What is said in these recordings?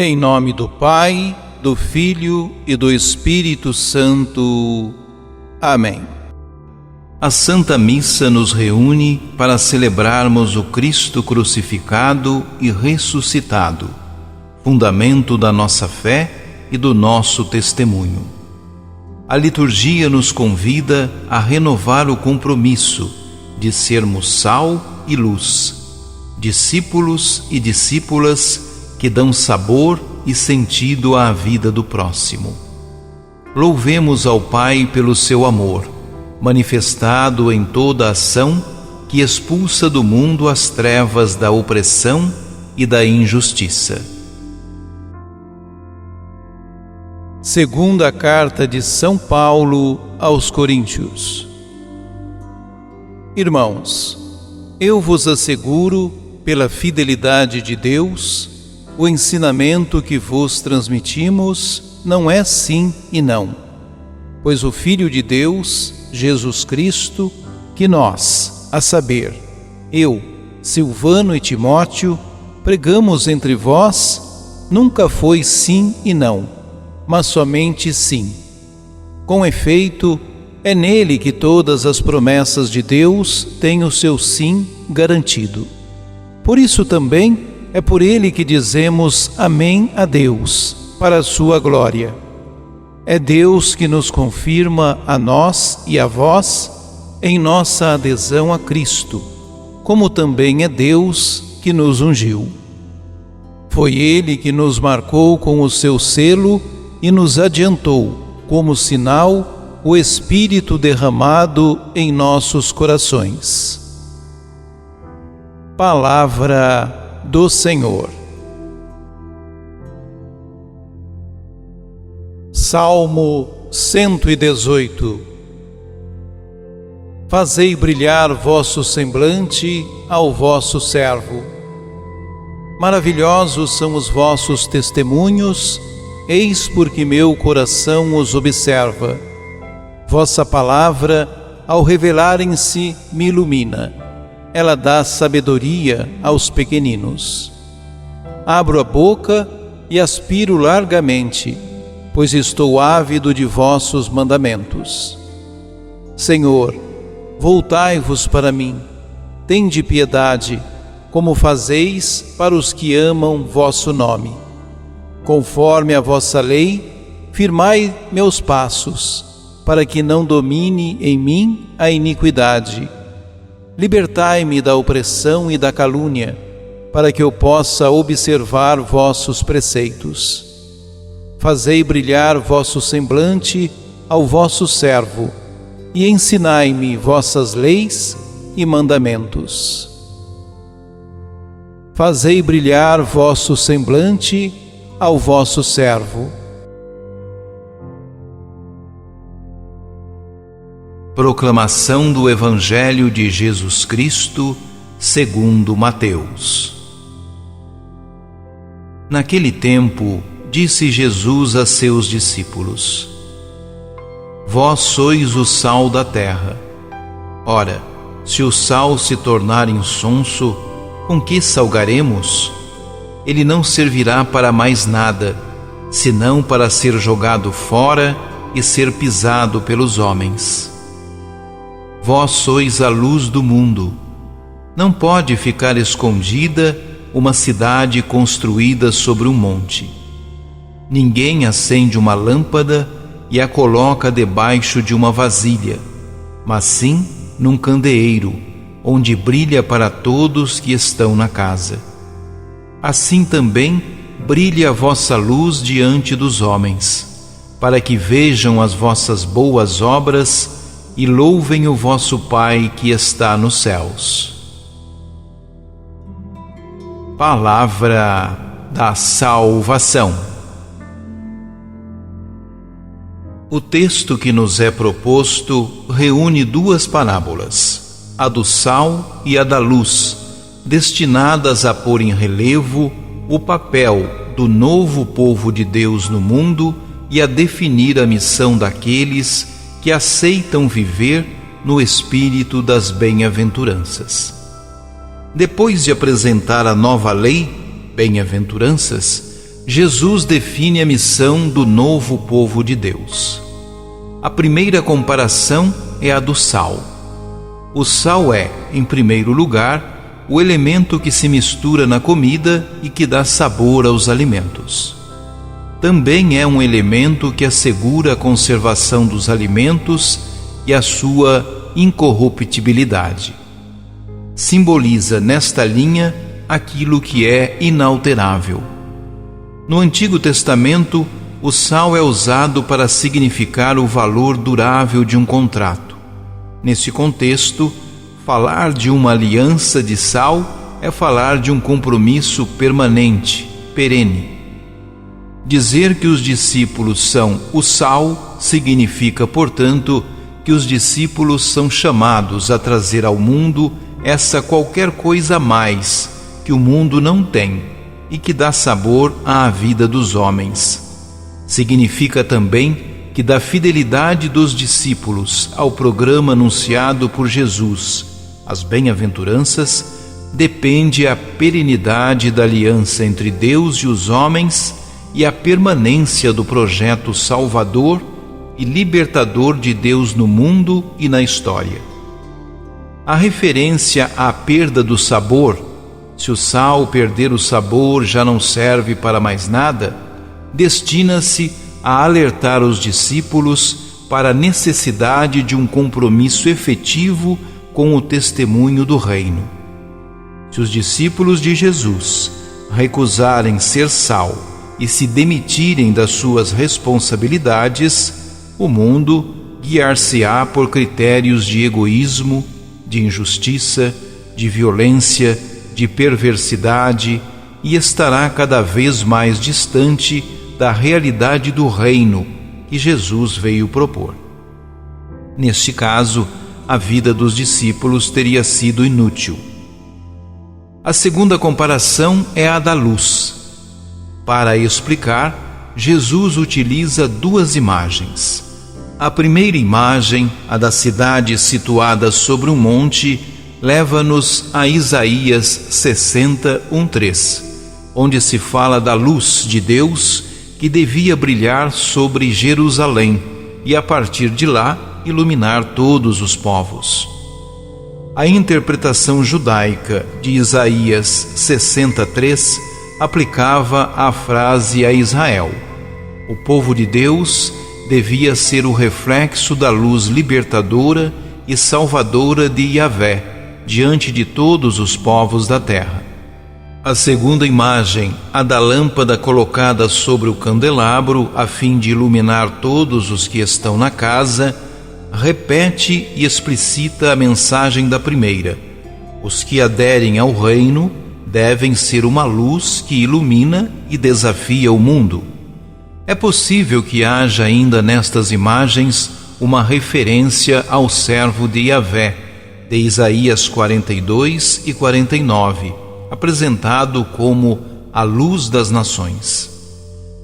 Em nome do Pai, do Filho e do Espírito Santo. Amém. A Santa Missa nos reúne para celebrarmos o Cristo crucificado e ressuscitado, fundamento da nossa fé e do nosso testemunho. A liturgia nos convida a renovar o compromisso de sermos sal e luz, discípulos e discípulas que dão sabor e sentido à vida do próximo. Louvemos ao Pai pelo seu amor, manifestado em toda ação que expulsa do mundo as trevas da opressão e da injustiça. Segunda Carta de São Paulo aos Coríntios. Irmãos, eu vos asseguro, pela fidelidade de Deus, o ensinamento que vos transmitimos não é sim e não, pois o Filho de Deus, Jesus Cristo, que nós, a saber, eu, Silvano e Timóteo, pregamos entre vós, nunca foi sim e não, mas somente sim. Com efeito, é nele que todas as promessas de Deus têm o seu sim garantido. Por isso também é por ele que dizemos amém a Deus, para a sua glória. É Deus que nos confirma a nós e a vós em nossa adesão a Cristo, como também é Deus que nos ungiu. Foi ele que nos marcou com o seu selo e nos adiantou, como sinal, o Espírito derramado em nossos corações. Palavra do Senhor. Salmo 118. Fazei brilhar vosso semblante ao vosso servo. Maravilhosos são os vossos testemunhos, eis porque meu coração os observa. Vossa palavra, ao revelarem-se, me ilumina. Ela dá sabedoria aos pequeninos. Abro a boca e aspiro largamente, pois estou ávido de vossos mandamentos. Senhor, voltai-vos para mim, tende piedade, como fazeis para os que amam vosso nome. Conforme a vossa lei, firmai meus passos, para que não domine em mim a iniquidade. Libertai-me da opressão e da calúnia, para que eu possa observar vossos preceitos. Fazei brilhar vosso semblante ao vosso servo, e ensinai-me vossas leis e mandamentos. Fazei brilhar vosso semblante ao vosso servo. Proclamação do Evangelho de Jesus Cristo, segundo Mateus. Naquele tempo, disse Jesus a seus discípulos: Vós sois o sal da terra. Ora, se o sal se tornar insonso, com que salgaremos? Ele não servirá para mais nada, senão para ser jogado fora e ser pisado pelos homens. Vós sois a luz do mundo. Não pode ficar escondida uma cidade construída sobre um monte. Ninguém acende uma lâmpada e a coloca debaixo de uma vasilha, mas sim num candeeiro, onde brilha para todos que estão na casa. Assim também brilhe a vossa luz diante dos homens, para que vejam as vossas boas obras e louvem o vosso Pai que está nos céus. Palavra da salvação. O texto que nos é proposto reúne duas parábolas, a do sal e a da luz, destinadas a pôr em relevo o papel do novo povo de Deus no mundo e a definir a missão daqueles que aceitam viver no espírito das bem-aventuranças. Depois de apresentar a nova lei, bem-aventuranças, Jesus define a missão do novo povo de Deus. A primeira comparação é a do sal. O sal é, em primeiro lugar, o elemento que se mistura na comida e que dá sabor aos alimentos. Também é um elemento que assegura a conservação dos alimentos e a sua incorruptibilidade. Simboliza nesta linha aquilo que é inalterável. No Antigo Testamento, o sal é usado para significar o valor durável de um contrato. Nesse contexto, falar de uma aliança de sal é falar de um compromisso permanente, perene. Dizer que os discípulos são o sal significa, portanto, que os discípulos são chamados a trazer ao mundo essa qualquer coisa a mais que o mundo não tem e que dá sabor à vida dos homens. Significa também que da fidelidade dos discípulos ao programa anunciado por Jesus, as bem-aventuranças, depende a perenidade da aliança entre Deus e os homens e a permanência do projeto salvador e libertador de Deus no mundo e na história. A referência à perda do sabor, se o sal perder o sabor já não serve para mais nada, destina-se a alertar os discípulos para a necessidade de um compromisso efetivo com o testemunho do reino. Se os discípulos de Jesus recusarem ser sal e se demitirem das suas responsabilidades, o mundo guiar-se-á por critérios de egoísmo, de injustiça, de violência, de perversidade e estará cada vez mais distante da realidade do reino que Jesus veio propor. Neste caso, a vida dos discípulos teria sido inútil. A segunda comparação é a da luz. Para explicar, Jesus utiliza duas imagens. A primeira imagem, a da cidade situada sobre um monte, leva-nos a Isaías 60, 1:3, onde se fala da luz de Deus que devia brilhar sobre Jerusalém e, a partir de lá, iluminar todos os povos. A interpretação judaica de Isaías 63 aplicava a frase a Israel. O povo de Deus devia ser o reflexo da luz libertadora e salvadora de Yahvé diante de todos os povos da terra. A segunda imagem, a da lâmpada colocada sobre o candelabro a fim de iluminar todos os que estão na casa, repete e explicita a mensagem da primeira. Os que aderem ao reino devem ser uma luz que ilumina e desafia o mundo. É possível que haja ainda nestas imagens uma referência ao servo de Yahvé, de Isaías 42 e 49, apresentado como a luz das nações.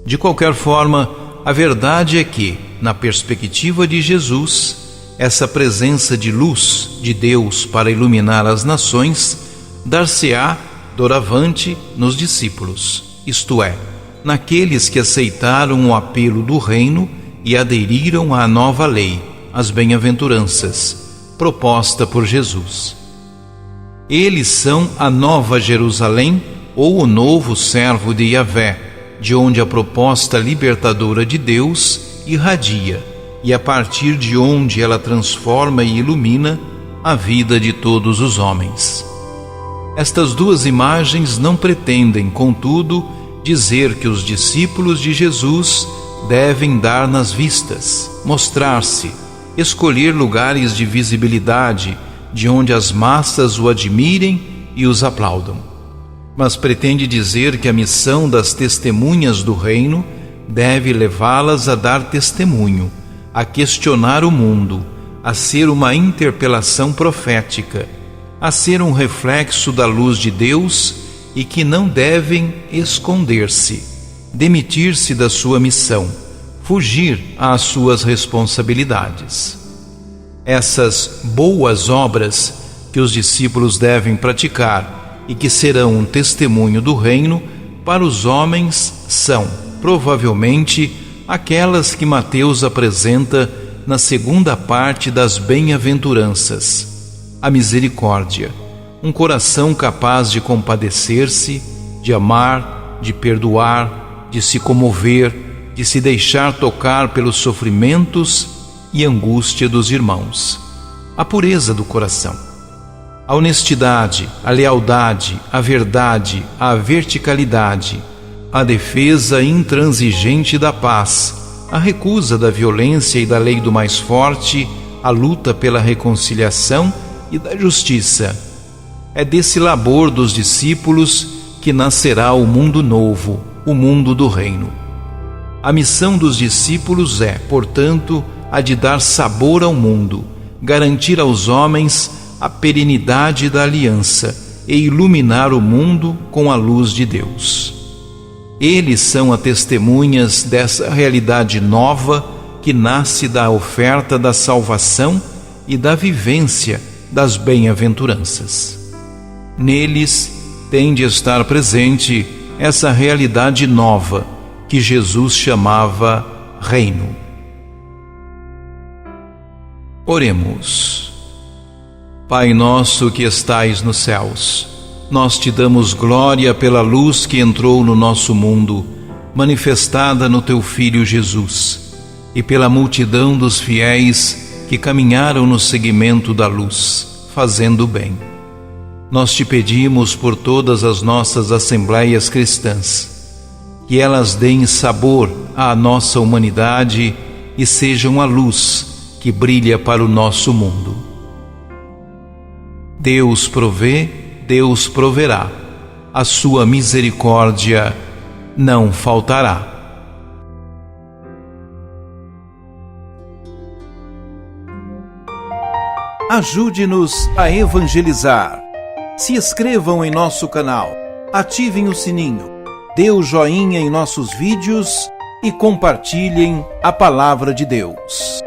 De qualquer forma, a verdade é que, na perspectiva de Jesus, essa presença de luz de Deus para iluminar as nações dar-se-á doravante nos discípulos, isto é, naqueles que aceitaram o apelo do reino e aderiram à nova lei, as bem-aventuranças, proposta por Jesus. Eles são a nova Jerusalém ou o novo servo de Yahvé, de onde a proposta libertadora de Deus irradia e a partir de onde ela transforma e ilumina a vida de todos os homens. Estas duas imagens não pretendem, contudo, dizer que os discípulos de Jesus devem dar nas vistas, mostrar-se, escolher lugares de visibilidade de onde as massas o admirem e os aplaudam. Mas pretende dizer que a missão das testemunhas do reino deve levá-las a dar testemunho, a questionar o mundo, a ser uma interpelação profética, a ser um reflexo da luz de Deus e que não devem esconder-se, demitir-se da sua missão, fugir às suas responsabilidades. Essas boas obras que os discípulos devem praticar e que serão um testemunho do reino para os homens são, provavelmente, aquelas que Mateus apresenta na segunda parte das bem-aventuranças: a misericórdia, um coração capaz de compadecer-se, de amar, de perdoar, de se comover, de se deixar tocar pelos sofrimentos e angústia dos irmãos. A pureza do coração, a honestidade, a lealdade, a verdade, a verticalidade, a defesa intransigente da paz, a recusa da violência e da lei do mais forte, a luta pela reconciliação e da justiça. É desse labor dos discípulos que nascerá o mundo novo, o mundo do reino. A missão dos discípulos é, portanto, a de dar sabor ao mundo, garantir aos homens a perenidade da aliança e iluminar o mundo com a luz de Deus. Eles são as testemunhas dessa realidade nova que nasce da oferta da salvação e da vivência das bem-aventuranças. Neles tem de estar presente essa realidade nova que Jesus chamava reino. Oremos. Pai nosso que estais nos céus, nós te damos glória pela luz que entrou no nosso mundo, manifestada no teu Filho Jesus, e pela multidão dos fiéis que caminharam no seguimento da luz, fazendo o bem. Nós te pedimos por todas as nossas assembleias cristãs, que elas deem sabor à nossa humanidade e sejam a luz que brilha para o nosso mundo. Deus provê, Deus proverá, a sua misericórdia não faltará. Ajude-nos a evangelizar. Se inscrevam em nosso canal, ativem o sininho, dê o joinha em nossos vídeos e compartilhem a palavra de Deus.